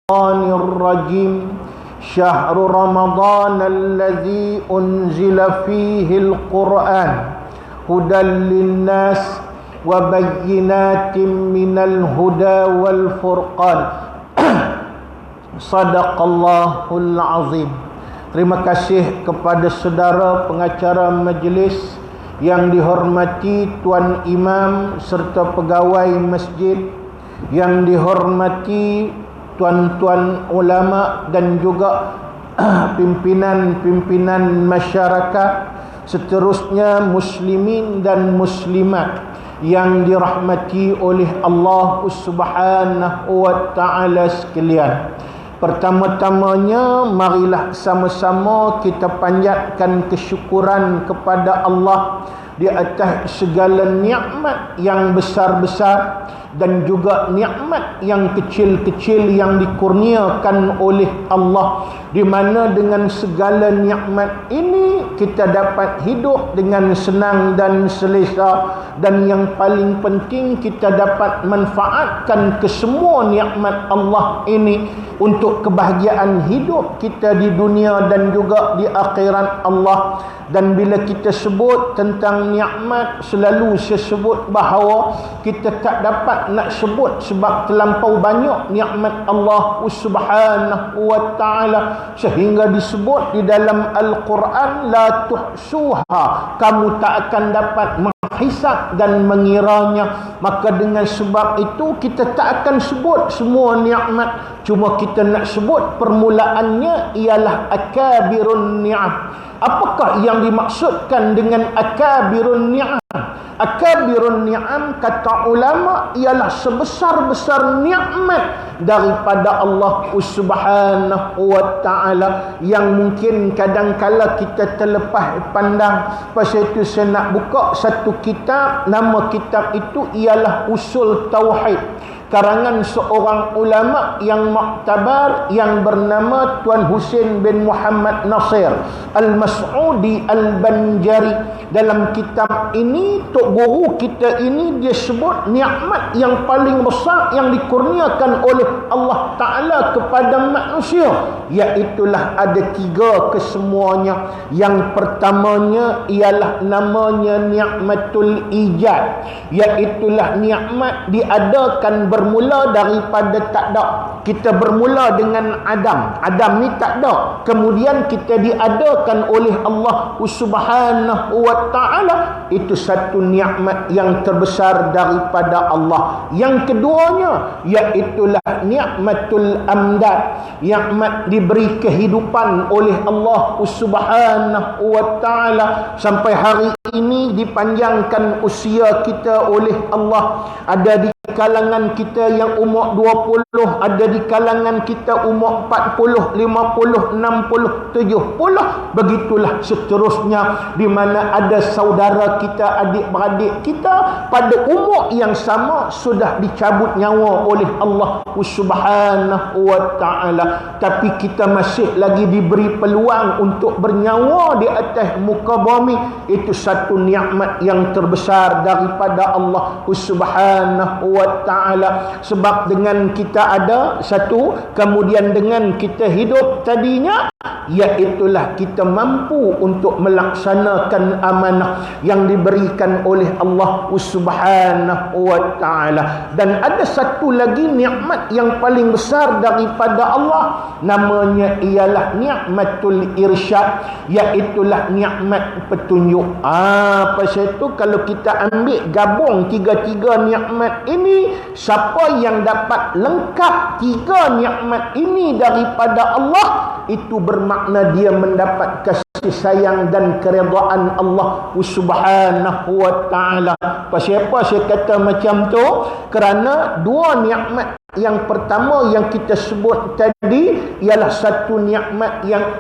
الرجيم شهر رمضان الذي أنزل فيه القرآن هدى للناس وبينات من الهدى والفرقان Sadaqallahul Azim. Terima kasih kepada saudara pengacara majlis yang dihormati Tuan Imam serta pegawai masjid, yang dihormati tuan-tuan ulama dan juga pimpinan-pimpinan masyarakat, seterusnya muslimin dan muslimat yang dirahmati oleh Allah Subhanahu wa taala sekalian. Pertama-tamanya, marilah sama-sama kita panjatkan kesyukuran kepada Allah di atas segala nikmat yang besar-besar dan juga nikmat yang kecil-kecil yang dikurniakan oleh Allah, di mana dengan segala nikmat ini kita dapat hidup dengan senang dan selesa, dan yang paling penting kita dapat manfaatkan kesemua nikmat Allah ini untuk kebahagiaan hidup kita di dunia dan juga di akhirat Allah. Dan bila kita sebut tentang nikmat, selalu saya sebut bahawa kita tak dapat nak sebut sebab terlampau banyak nikmat Allah Subhanahu wa taala, sehingga disebut di dalam Al-Quran, la tuhsuha, kamu tak akan dapat menghisap dan mengiranya. Maka dengan sebab itu kita tak akan sebut semua nikmat, cuma kita nak sebut permulaannya ialah akabirun ni'am. Apakah yang dimaksudkan dengan akabirun ni'am? Akabirun ni'am, kata ulama, ialah sebesar-besar nikmat daripada Allah Subhanahu wa taala yang mungkin kadang-kala kita terlepas pandang. Pasal itu saya nak buka satu kitab, nama kitab itu ialah Usul Tauhid, karangan seorang ulama yang muktabar yang bernama Tuan Husin bin Muhammad Nasir Al-Mas'udi Al-Banjari. Dalam kitab ini, tok guru kita ini dia sebut nikmat yang paling besar yang dikurniakan oleh Allah Ta'ala kepada manusia, iaitulah ada tiga kesemuanya. Yang pertamanya ialah namanya nikmatul ijad, iaitulah nikmat diadakan bermula daripada tak ada. Kita bermula dengan Adam. Adam ni tak ada, kemudian kita diadakan oleh Allah Subhanahu wa taala. Itu satu nikmat yang terbesar daripada Allah. Yang keduanya iaitulah nikmatul amdad, nikmat diberi kehidupan oleh Allah Subhanahu wa taala. Sampai hari ini dipanjangkan usia kita oleh Allah. Ada di kalangan kita yang umur 20, ada di kalangan kita umur 40, 50, 60, 70, begitulah seterusnya, di mana ada saudara kita, adik-beradik kita pada umur yang sama sudah dicabut nyawa oleh Allah Subhanahu wa taala, tapi kita masih lagi diberi peluang untuk bernyawa di atas muka bumi. Itu satu nikmat yang terbesar daripada Allah Subhanahu wa ta'ala. Sebab dengan kita ada satu, kemudian dengan kita hidup tadinya, iaitulah kita mampu untuk melaksanakan amanah yang diberikan oleh Allah Subhanahu wa ta'ala. Dan ada satu lagi nikmat yang paling besar daripada Allah, namanya ialah nikmatul irsyad, iaitulah nikmat petunjuk. Pasal itu kalau kita ambil gabung tiga-tiga nikmat ini, siapa yang dapat lengkap tiga nikmat ini daripada Allah, itu bermakna dia mendapat kasih sayang dan keredaan Allah Subhanahu wa ta'ala. Pasal apa saya kata macam tu? Kerana dua nikmat. Yang pertama yang kita sebut tadi ialah satu nikmat yang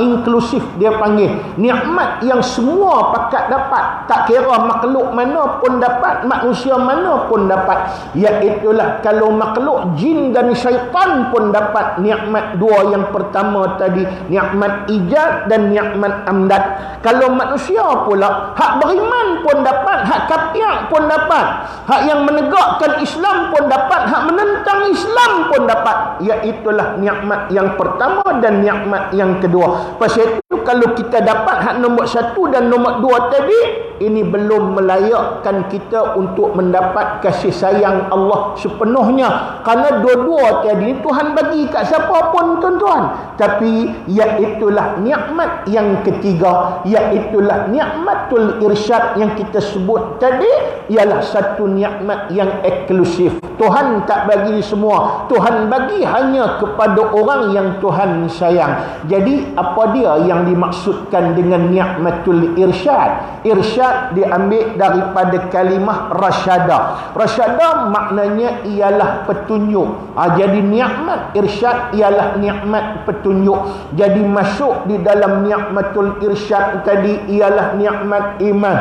inklusif, dia panggil nikmat yang semua pakat dapat, tak kira makhluk mana pun dapat, manusia mana pun dapat. Iaitulah kalau makhluk jin dan syaitan pun dapat nikmat dua yang pertama tadi, nikmat ijad dan nikmat amdad. Kalau manusia pula, hak beriman pun dapat, hak kafir pun dapat, hak yang menegakkan Islam pun dapat, hak menentang menentang Islam pun dapat. Iaitulah nikmat yang pertama dan nikmat yang kedua. Pasal itu kalau kita dapat hak nombor 1 dan nombor 2 tadi, ini belum melayakkan kita untuk mendapat kasih sayang Allah sepenuhnya. Kerana dua-dua tadi Tuhan bagi kat siapa pun tuan-tuan. Tapi iaitulah nikmat yang ketiga, iaitulah nikmatul irsyad yang kita sebut tadi, ialah satu nikmat yang eksklusif. Tuhan tak bagi semua. Tuhan bagi hanya kepada orang yang Tuhan sayang. Jadi apa dia yang dimaksudkan dengan nikmatul irsyad? Irsyad diambil daripada kalimah rasyada. Rasyada maknanya ialah petunjuk. Jadi nikmat irsyad ialah nikmat petunjuk. Jadi masuk di dalam nikmatul irsyad tadi ialah nikmat iman.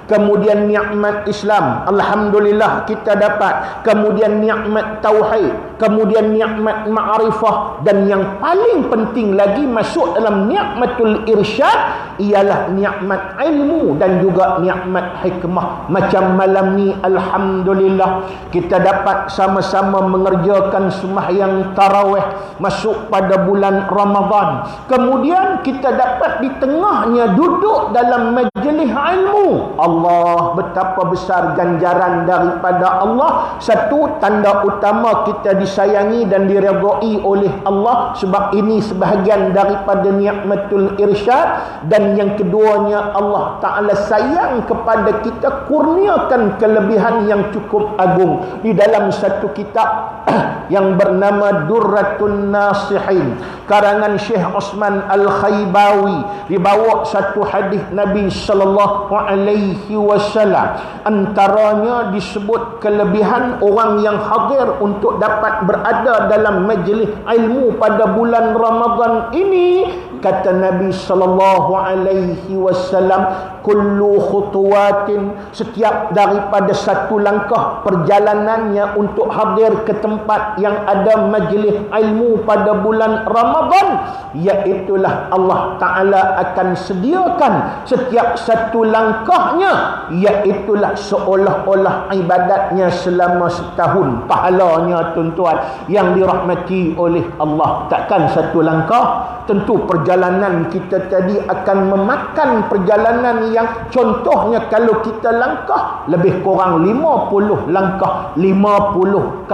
Kemudian nikmat Islam, alhamdulillah kita dapat. Kemudian nikmat tauhid, kemudian nikmat ma'rifah, dan yang paling penting lagi masuk dalam nikmatul irsyad ialah nikmat ilmu dan juga nikmat hikmah. Macam malam ni alhamdulillah kita dapat sama-sama mengerjakan sembahyang tarawih masuk pada bulan Ramadan. Kemudian kita dapat di tengahnya duduk dalam majlis ilmu. Allah, betapa besar ganjaran daripada Allah. Satu, tanda utama kita disayangi dan diredai oleh Allah, sebab ini sebahagian daripada nikmatul irsyad. Dan yang keduanya, Allah Ta'ala sayang kepada kita, kurniakan kelebihan yang cukup agung. Di dalam satu kitab yang bernama Durratun Nasihin, karangan Syekh Osman Al-Khaybawi, dibawa satu hadis Nabi sallallahu alaihi wasallam. Antaranya disebut kelebihan orang yang hadir untuk dapat berada dalam majlis ilmu pada bulan Ramadan ini. Kata Nabi sallallahu alaihi wasallam, kullu khutuwatin, setiap daripada satu langkah perjalanannya untuk hadir ke tempat yang ada majlis ilmu pada bulan Ramadan, iaitulah Allah Ta'ala akan sediakan setiap satu langkahnya, iaitulah seolah-olah ibadatnya selama setahun. Pahalanya tuan-tuan yang dirahmati oleh Allah. Takkan satu langkah, tentu perjalanan kita tadi akan memakan perjalanan yang contohnya kalau kita langkah lebih kurang 50 langkah, 50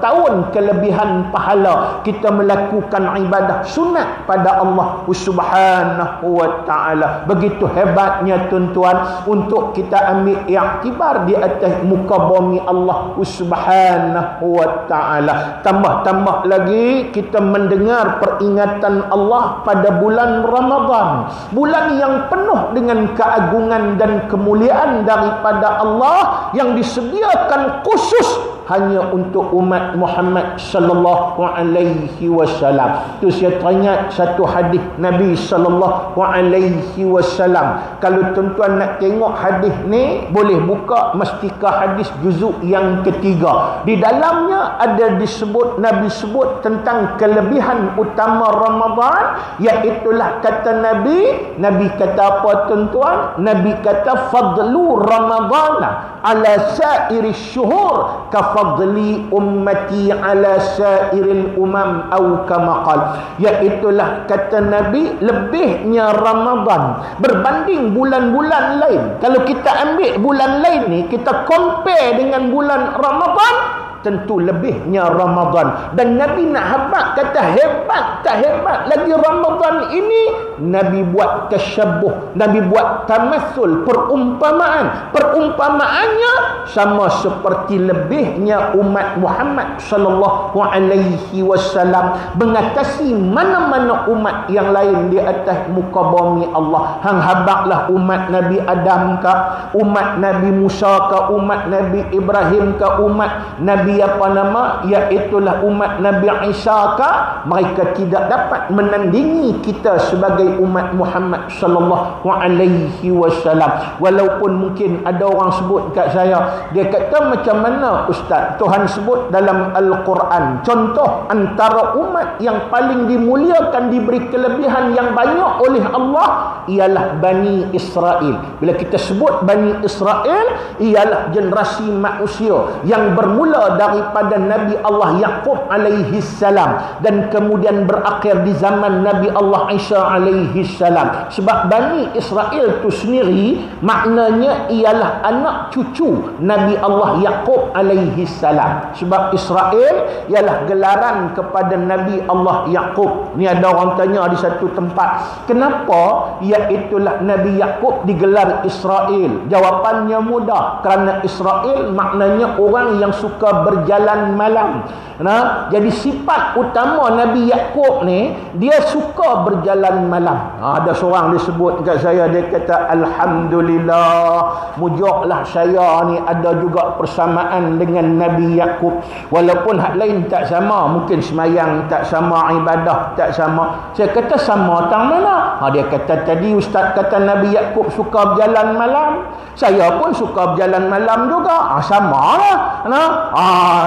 tahun kelebihan pahala kita melakukan ibadah sunat pada Allah Subhanahu wa Ta'ala. Begitu hebatnya tuan-tuan untuk kita ambil iktibar di atas muka bumi Allah Subhanahu wa Ta'ala. Tambah-tambah lagi kita mendengar peringatan Allah pada bulan Ramadan, bulan yang penuh dengan keagungan dan kemuliaan daripada Allah, yang disediakan khusus hanya untuk umat Muhammad sallallahu alaihi wasallam. Tu saya teringat satu hadis Nabi sallallahu alaihi wasallam. Kalau tuan-tuan nak tengok hadis ni, boleh buka Mastika hadis juzuk yang ketiga. Di dalamnya ada disebut, Nabi sebut tentang kelebihan utama Ramadan, iaitulah kata Nabi kata apa tuan-tuan? Nabi kata fadlu Ramadana ala sairi syuhur kafadli ummati ala sairil umam au kama qal. Iaitulah kata Nabi, lebihnya Ramadan berbanding bulan-bulan lain. Kalau kita ambil bulan lain ni, kita compare dengan bulan Ramadan, tentu lebihnya Ramadan. Dan Nabi nak habaq, kata hebat tak hebat lagi Ramadan ini, Nabi buat tasyabuh, Nabi buat tamassul, perumpamaannya sama seperti lebihnya umat Muhammad sallallahu alaihi wasallam mengatasi mana-mana umat yang lain di atas muka bumi Allah. Hang habaqlah umat Nabi Adam ke, umat Nabi Musa ke, umat Nabi Ibrahim ke, umat Nabi iaitulah umat Nabi Isa ke, mereka tidak dapat menandingi kita sebagai umat Muhammad sallallahu alaihi wasallam. Walaupun mungkin ada orang sebut kat saya, dia kata macam mana ustaz, Tuhan sebut dalam Al-Quran contoh antara umat yang paling dimuliakan, diberi kelebihan yang banyak oleh Allah ialah Bani Israel. Bila kita sebut Bani Israel, ialah generasi manusia yang bermula daripada Nabi Allah Yaqub alaihi salam dan kemudian berakhir di zaman Nabi Allah Isa alaihi salam. Sebab Bani Israel tu sendiri maknanya ialah anak cucu Nabi Allah Yaqub alaihi salam. Sebab Israel ialah gelaran kepada Nabi Allah Yaqub. Ni ada orang tanya di satu tempat, kenapa iaitulah Nabi Yaqub digelar Israel? Jawapannya mudah, kerana Israel maknanya orang yang suka berjalan malam. Nah, jadi sifat utama Nabi Yaqub ni, dia suka berjalan malam. Ada seorang disebut kat saya, dia kata, alhamdulillah, mujurlah saya ni ada juga persamaan dengan Nabi Yaqub. Walaupun hak lain tak sama, mungkin semayang tak sama, ibadah tak sama. Saya kata, sama tang mana? Dia kata, tadi ustaz kata Nabi Yaqub suka berjalan malam, saya pun suka berjalan malam juga. Sama lah.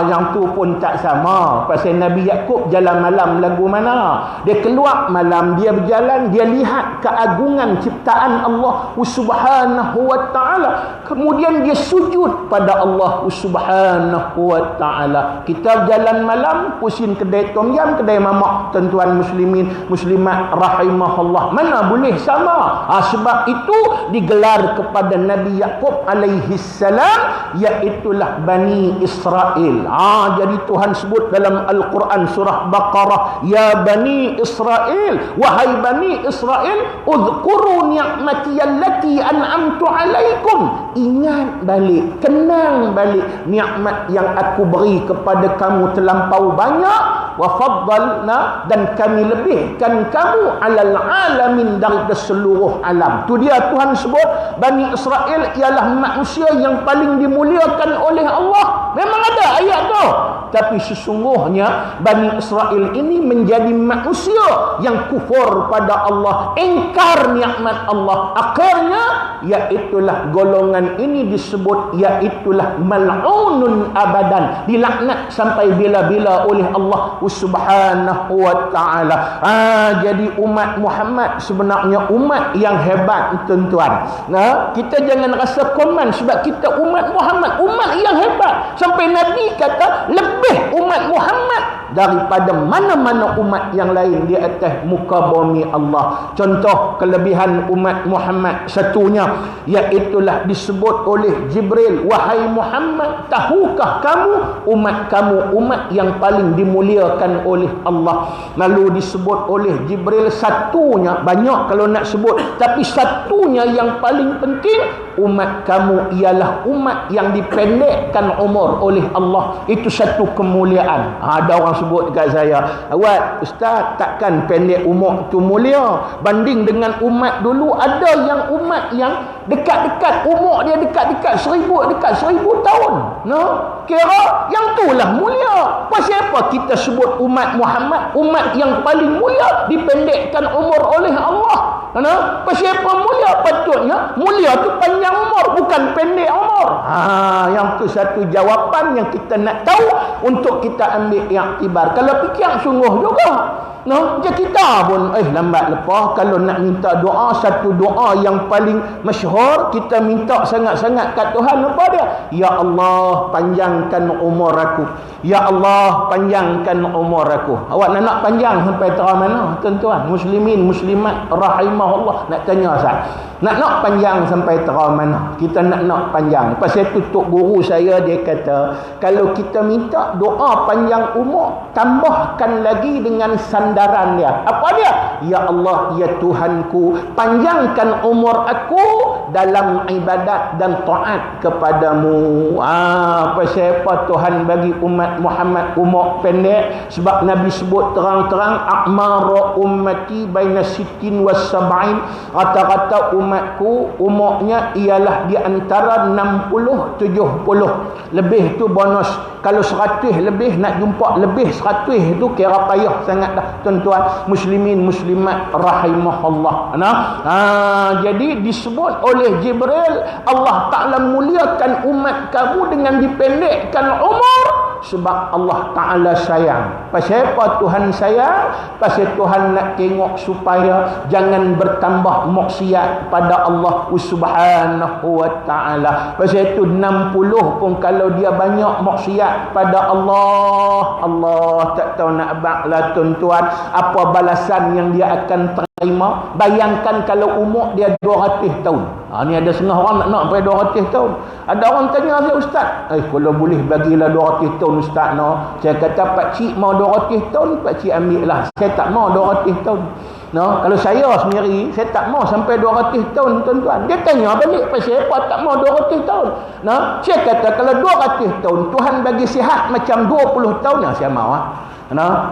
Yang tu pun tak sama. Pasal Nabi Yaqub jalan malam lagu mana? Dia keluar malam, dia berjalan, dia lihat keagungan ciptaan Allah Subhanahu wa ta'ala. Kemudian dia sujud pada Allah Subhanahu wa ta'ala. Kita berjalan malam, pusing kedai tom yam, kedai mamak, tuan-tuan muslimin, muslimat rahimahullah. Mana boleh sama? Sebab itu digelar kepada Nabi Yaqub alaihi salam, iaitulah Bani Israel. Jadi Tuhan sebut dalam Al-Quran surah Baqarah, ya Bani Israel, wahai Bani Israel, uzkuru ni'mati allati an'amtu alaikum. Ingat balik, kenang balik nikmat yang aku beri kepada kamu terlampau banyak. Wa faddalna, dan kami lebihkan kamu alal alamin, dari seluruh alam. Tu dia Tuhan sebut Bani Israel ialah manusia yang paling dimuliakan oleh Allah. Memang ada ayat tu, tapi sesungguhnya Bani Israel ini menjadi manusia yang kufur pada Allah, ingkar nikmat Allah. Akhirnya iaitulah golongan ini disebut iaitulah mal'unun abadan, dilaknat sampai bila-bila oleh Allah Subhanahu wa ta'ala. Jadi umat Muhammad sebenarnya umat yang hebat, tuan-tuan. Kita jangan rasa komen sebab kita umat Muhammad, umat yang hebat. Sampai Nabi kata lebih umat Muhammad daripada mana-mana umat yang lain di atas muka bumi Allah. Contoh kelebihan umat Muhammad satunya, iaitulah disebut oleh Jibril, wahai Muhammad, tahukah kamu umat yang paling dimuliakan oleh Allah. Lalu disebut oleh Jibril satunya, banyak kalau nak sebut, tapi satunya yang paling penting, umat kamu ialah umat yang dipendekkan umur oleh Allah. Itu satu kemuliaan. Ada orang sebut dekat saya, awak ustaz, takkan pendek umur tu mulia? Banding dengan umat dulu, ada yang umat yang dekat-dekat umur dia, dekat-dekat 1000 tahun. Kira yang itulah mulia. Pasal apa kita sebut umat Muhammad umat yang paling mulia, dipendekkan umur oleh Allah? Pasal apa mulia? Patutnya mulia tu panjang umur, bukan pendek umur. Yang tu satu jawapan yang kita nak tahu untuk kita ambil iktibar. Kalau fikir sungguh juga, kita pun lambat lepas kalau nak minta doa, satu doa yang paling masyhur kita minta sangat-sangat kat Tuhan, apa dia? Ya Allah, panjangkan umur aku. Ya Allah, panjangkan umur aku. Awak nak panjang sampai terang mana, tuan-tuan muslimin muslimat rahimahullah? Nak tanya Ustaz, nak panjang sampai terang mana? Kita nak panjang. Pasal tu tok guru saya dia kata, kalau kita minta doa panjang umur, tambahkan lagi dengan sandaran dia. Apa dia? Ya Allah, ya Tuhanku, panjangkan umur aku dalam ibadat dan taat kepadamu. Pasal apa Tuhan bagi umat Muhammad umur pendek? Sebab Nabi sebut terang-terang, a'mara ummati baina sittin was sab'in, rata-rata umatku umurnya ialah di antara 60 70. Lebih tu bonus. Kalau 100 lebih, nak jumpa lebih 100 tu kira payah sangat dah, tuan-tuan muslimin muslimat rahimahullah. Jadi disebut oleh Jibril, Allah Ta'ala muliakan umat kamu dengan dipendekkan umur Sebab Allah Ta'ala sayang. Pasal apa Tuhan sayang? Pasal Tuhan nak tengok supaya jangan bertambah maksiat pada Allah Subhanahu wa Ta'ala. Pasal itu 60 pun kalau dia banyak maksiat pada Allah, Allah tak tahu nak abaklah tuan-tuan apa balasan yang dia akan terima. Bayangkan kalau umur dia 200 tahun. Ni ada setengah orang nak sampai 200 tahun. Ada orang tanya saya, Ustaz, kalau boleh bagilah 200 tahun Ustaz. Saya kata pak cik mau 200 tahun, pak cik ambil lah. Saya tak mau 200 tahun. Kalau saya sendiri, saya tak mau sampai 200 tahun tuan-tuan. Dia tanya balik, pasal apa tak mau 200 tahun? Saya kata kalau 200 tahun Tuhan bagi sihat macam 20 tahun, saya mau.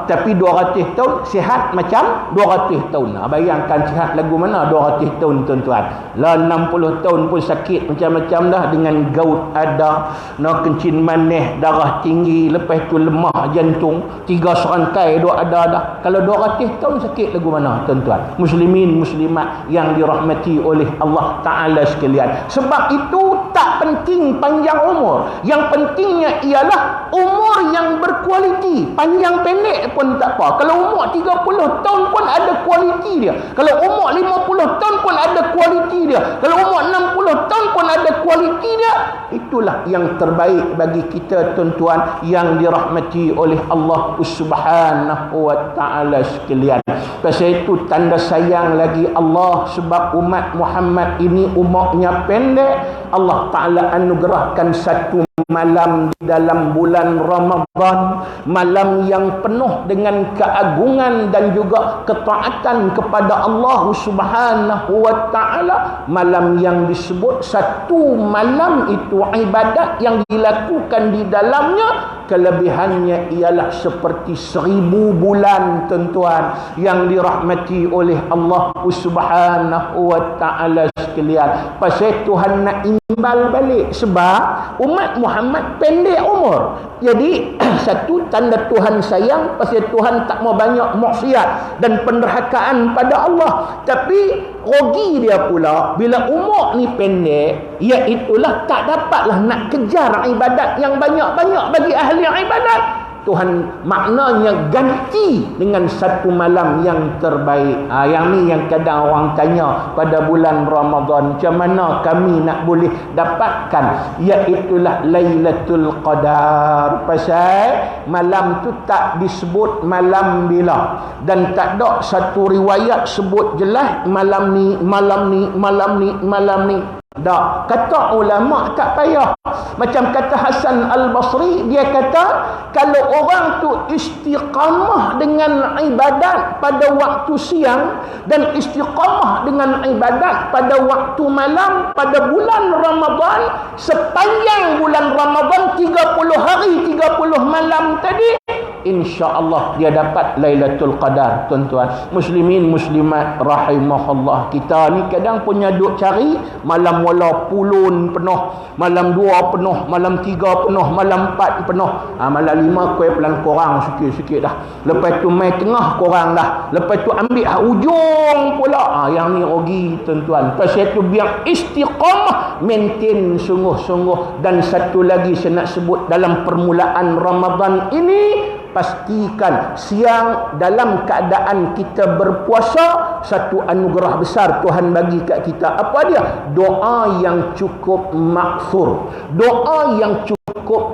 Tapi 200 tahun sihat macam 200 tahun. Bayangkan sihat lagu mana 200 tahun tuan-tuan. Lah 60 tahun pun sakit macam-macam dah, dengan gout ada, kencing manis, darah tinggi, lepas tu lemah jantung, 3 serangkai duk ada dah. Kalau 200 tahun sakit lagu mana tuan-tuan? Muslimin muslimat yang dirahmati oleh Allah Ta'ala sekalian. Sebab itu tak penting panjang umur. Yang pentingnya ialah umur yang berkualiti. Panjang pendek pun tak apa. Kalau umur 30 tahun pun ada kualiti dia. Kalau umur 50 tahun pun ada kualiti dia. Kalau umur 60 tahun pun ada kualiti dia. Itulah yang terbaik bagi kita tuan-tuan yang dirahmati oleh Allah Subhanahu wa Ta'ala sekalian. Pasal itu tanda sayang lagi Allah, sebab umat Muhammad ini umurnya pendek. Allah Ta'ala anugerahkan satu malam di dalam bulan Ramadan, malam yang penuh dengan keagungan dan juga ketaatan kepada Allah Subhanahu wa Ta'ala. Malam yang disebut satu malam itu ibadat yang dilakukan di dalamnya, kelebihannya ialah seperti 1000 bulan tuan-tuan yang dirahmati oleh Allah Subhanahu wa Ta'ala sekalian. Pasal Tuhan nak imbal balik, sebab umat Muhammad pendek umur. Jadi satu tanda Tuhan sayang, pasal Tuhan tak mau banyak maksiat dan penderhakaan pada Allah. Tapi rugi dia pula bila umur ni pendek, iaitulah tak dapatlah nak kejar ibadat yang banyak-banyak bagi ahli ibadat. Tuhan maknanya ganti dengan satu malam yang terbaik. Yang ni yang kadang orang tanya pada bulan Ramadan, macam mana kami nak boleh dapatkan? Iaitulah Lailatul Qadar. Pasal malam tu tak disebut malam bila, dan tak ada satu riwayat sebut jelas malam ni, malam ni, malam ni, malam ni. Tak, kata ulama tak payah. Macam kata Hasan Al-Basri, dia kata kalau orang tu istiqamah dengan ibadat pada waktu siang dan istiqamah dengan ibadat pada waktu malam pada bulan Ramadan, sepanjang bulan Ramadan 30 hari 30 malam tadi, insya-Allah dia dapat Lailatul Qadar tuan-tuan. Muslimin muslimat rahimahullah, kita ni kadang punya duk cari malam wala pulun penuh, malam 2 penuh, malam 3 penuh, malam 4 penuh. Malam 5 kuih pelan korang sikit-sikit dah. Lepas tu mai tengah korang dah. Lepas tu ambil ujung pula. Yang ni rugi tuan-tuan. Pasal tu biar istiqamah, maintain sungguh-sungguh. Dan satu lagi saya nak sebut dalam permulaan Ramadan ini, pastikan siang dalam keadaan kita berpuasa, satu anugerah besar Tuhan bagi kat kita. Apa dia? Doa yang cukup maghfur, doa yang cukup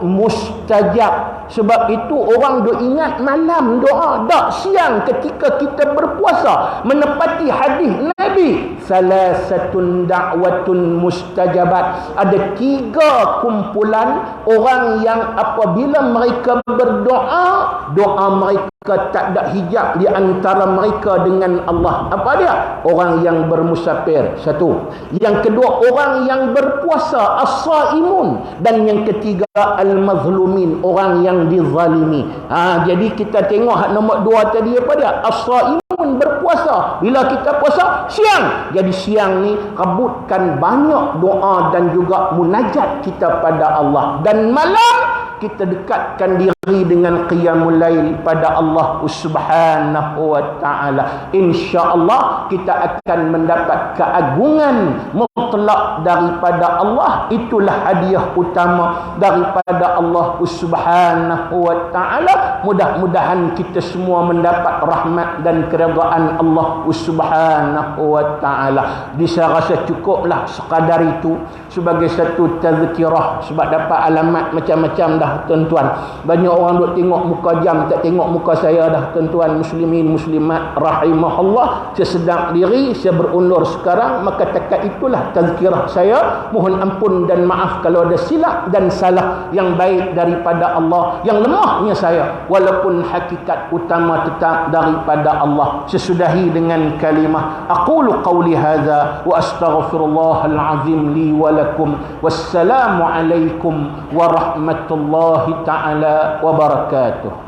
mustajab. Sebab itu orang duk ingat malam doa, tak, siang ketika kita berpuasa, menepati hadis Nabi, salasatun da'watun mustajabat. Ada 3 kumpulan orang yang apabila mereka berdoa, doa mereka tak ada hijab di antara mereka dengan Allah. Apa dia? Orang yang bermusafir, satu. Yang kedua, orang yang berpuasa, as-saimun. Dan yang ketiga, al-mazlumin, orang yang dizalimi. Jadi kita tengok nombor 2 tadi apa dia? As-saimun, berpuasa. Bila kita puasa siang, jadi siang ni rebutkan banyak doa dan juga munajat kita pada Allah. Dan malam kita dekatkan diri diri dengan qiyamul lail pada Allah Subhanahu wa taala, insya-Allah kita akan mendapat keagungan mutlak daripada Allah. Itulah hadiah utama daripada Allah Subhanahu wa taala. Mudah-mudahan kita semua mendapat rahmat dan keredaan Allah Subhanahu wa taala. Saya rasa cukuplah sekadar itu sebagai satu tazkirah, sebab dapat alamat macam-macam dah tuan-tuan. Banyak orang duk tengok muka jam, tak tengok muka saya dah tuan-tuan muslimin muslimat rahimahullah. Saya sedang diri, saya berundur sekarang, maka takat itulah tazkirah saya. Mohon ampun dan maaf kalau ada silap dan salah. Yang baik daripada Allah, yang lemahnya saya, walaupun hakikat utama tetap daripada Allah. Sesudahi dengan kalimah aqulu qawli hadza wa astaghfirullahal azim li wa lakum. Wassalamu alaikum warahmatullahi ta'ala wabarakatuh.